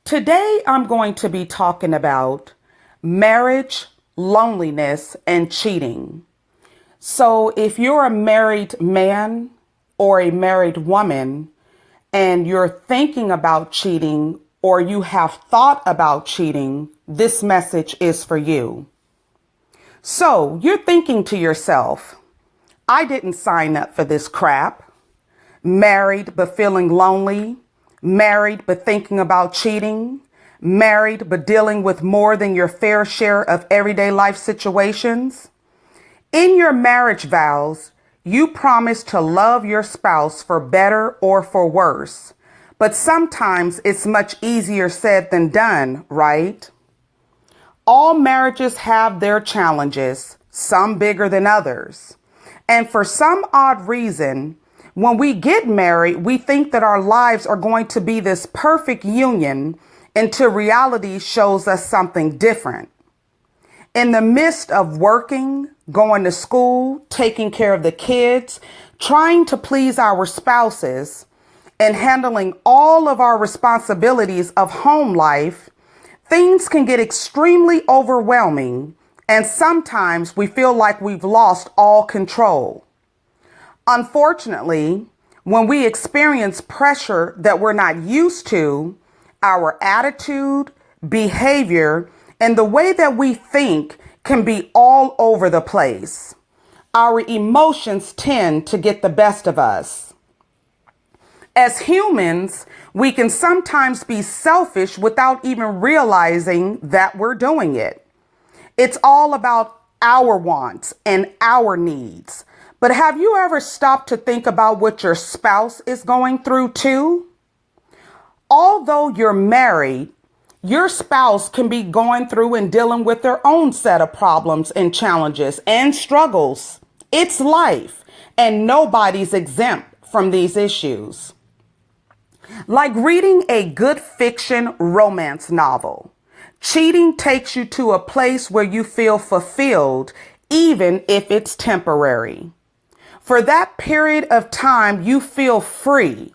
Today, I'm going to be talking about marriage, loneliness, and cheating. So, if you're a married man or a married woman and you're thinking about cheating or you have thought about cheating, this message is for you. So, you're thinking to yourself, I didn't sign up for this crap. Married but feeling lonely. Married but thinking about cheating. Married but dealing with more than your fair share of everyday life situations. In your marriage vows, you promise to love your spouse for better or for worse. But sometimes it's much easier said than done, right? All marriages have their challenges, some bigger than others. And for some odd reason, when we get married, we think that our lives are going to be this perfect union until reality shows us something different. In the midst of working, going to school, taking care of the kids, trying to please our spouses, and handling all of our responsibilities of home life, things can get extremely overwhelming, and sometimes we feel like we've lost all control. Unfortunately, when we experience pressure that we're not used to, our attitude, behavior, and the way that we think can be all over the place. Our emotions tend to get the best of us. As humans, we can sometimes be selfish without even realizing that we're doing it. It's all about our wants and our needs. But have you ever stopped to think about what your spouse is going through too? Although you're married, your spouse can be going through and dealing with their own set of problems and challenges and struggles. It's life, and nobody's exempt from these issues. Like reading a good fiction romance novel, cheating takes you to a place where you feel fulfilled, even if it's temporary. For that period of time, you feel free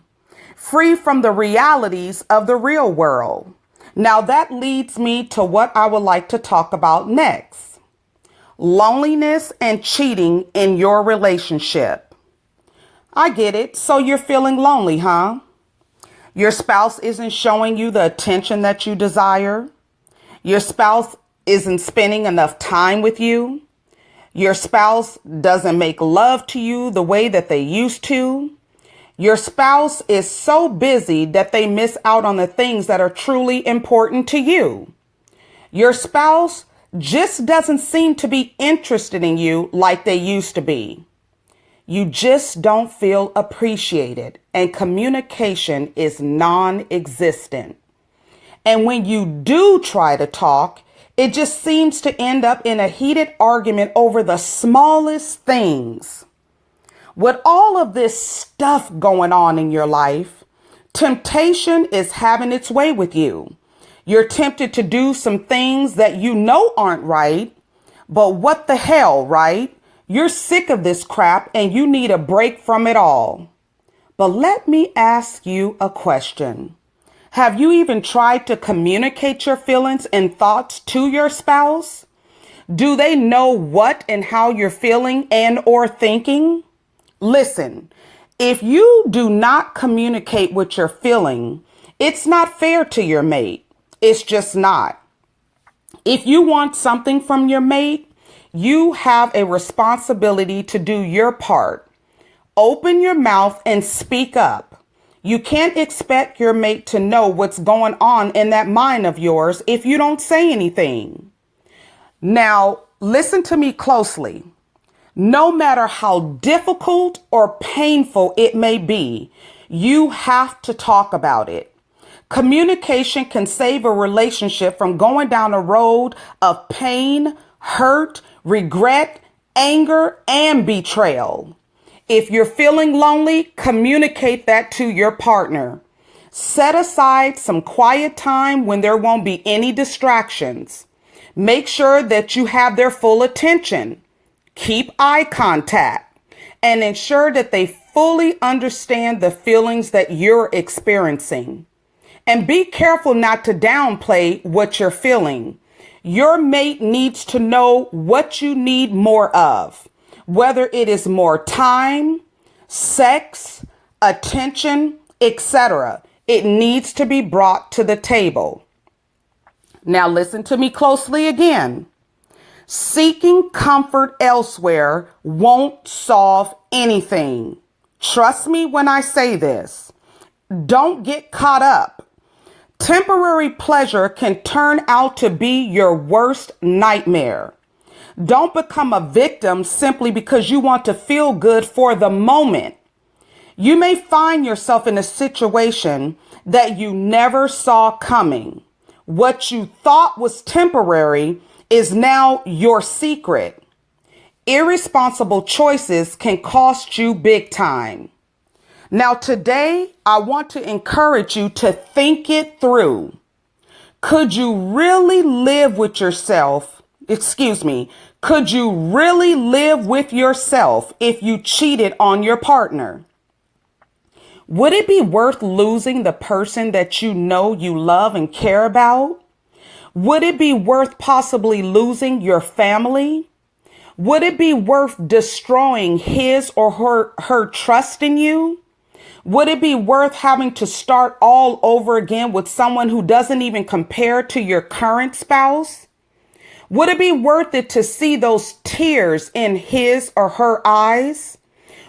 from the realities of the real world. Now that leads me to what I would like to talk about next. Loneliness and cheating in your relationship. I get it. So you're feeling lonely, huh? Your spouse isn't showing you the attention that you desire. Your spouse isn't spending enough time with you. Your spouse doesn't make love to you the way that they used to. Your spouse is so busy that they miss out on the things that are truly important to you. Your spouse just doesn't seem to be interested in you like they used to be. You just don't feel appreciated, and communication is non-existent. And when you do try to talk, it just seems to end up in a heated argument over the smallest things. With all of this stuff going on in your life, temptation is having its way with you. You're tempted to do some things that you know aren't right, but what the hell, right? You're sick of this crap and you need a break from it all. But let me ask you a question. Have you even tried to communicate your feelings and thoughts to your spouse? Do they know what and how you're feeling and or thinking? Listen, if you do not communicate what you're feeling, it's not fair to your mate. It's just not. If you want something from your mate, you have a responsibility to do your part. Open your mouth and speak up. You can't expect your mate to know what's going on in that mind of yours if you don't say anything. Now, listen to me closely. No matter how difficult or painful it may be, you have to talk about it. Communication can save a relationship from going down a road of pain, hurt, regret, anger, and betrayal. If you're feeling lonely, communicate that to your partner. Set aside some quiet time when there won't be any distractions. Make sure that you have their full attention. Keep eye contact and ensure that they fully understand the feelings that you're experiencing. And be careful not to downplay what you're feeling. Your mate needs to know what you need more of, whether it is more time, sex, attention, etc. It needs to be brought to the table. Now listen to me closely again. Seeking comfort elsewhere won't solve anything. Trust me when I say this. Don't get caught up. Temporary pleasure can turn out to be your worst nightmare. Don't become a victim simply because you want to feel good for the moment. You may find yourself in a situation that you never saw coming. What you thought was temporary is now your secret. Irresponsible choices can cost you big time. Now, today, I want to encourage you to think it through. Could you really live with yourself? Could you really live with yourself if you cheated on your partner? Would it be worth losing the person that you know you love and care about? Would it be worth possibly losing your family? Would it be worth destroying his or her trust in you? Would it be worth having to start all over again with someone who doesn't even compare to your current spouse? Would it be worth it to see those tears in his or her eyes?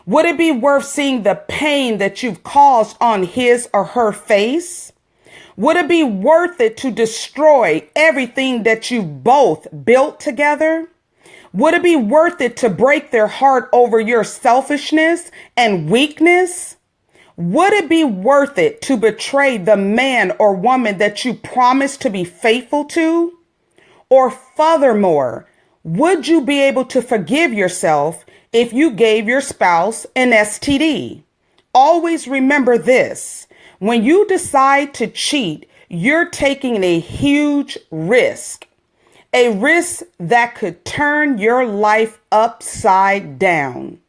Would it be worth seeing the pain that you've caused on his or her face? Would it be worth it to destroy everything that you've both built together? Would it be worth it to break their heart over your selfishness and weakness? Would it be worth it to betray the man or woman that you promised to be faithful to? Or furthermore, would you be able to forgive yourself if you gave your spouse an STD? Always remember this. When you decide to cheat, you're taking a huge risk. A risk that could turn your life upside down.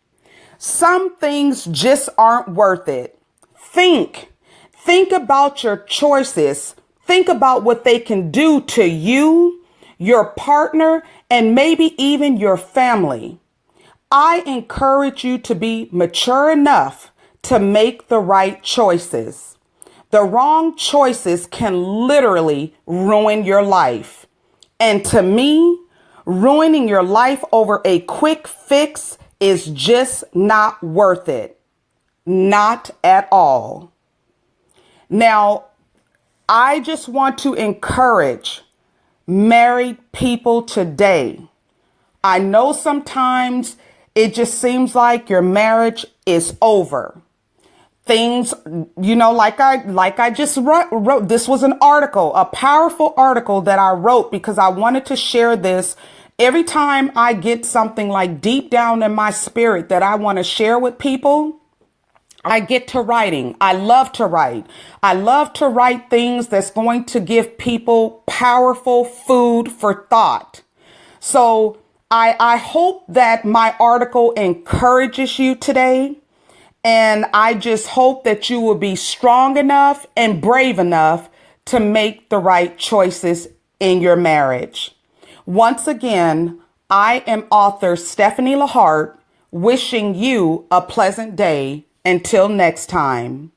Some things just aren't worth it. Think about your choices. Think about what they can do to you, your partner, and maybe even your family. I encourage you to be mature enough to make the right choices. The wrong choices can literally ruin your life. And to me, ruining your life over a quick fix is just not worth it. Not at all. Now, I just want to encourage married people today. I know sometimes it just seems like your marriage is over. Things, like I just wrote, this was an article, a powerful article that I wrote because I wanted to share this. Every time I get something like deep down in my spirit that I want to share with people, I get to writing. I love to write. I love to write things that's going to give people powerful food for thought. So I hope that my article encourages you today. And I just hope that you will be strong enough and brave enough to make the right choices in your marriage. Once again, I am author Stephanie Lahart, wishing you a pleasant day. Until next time.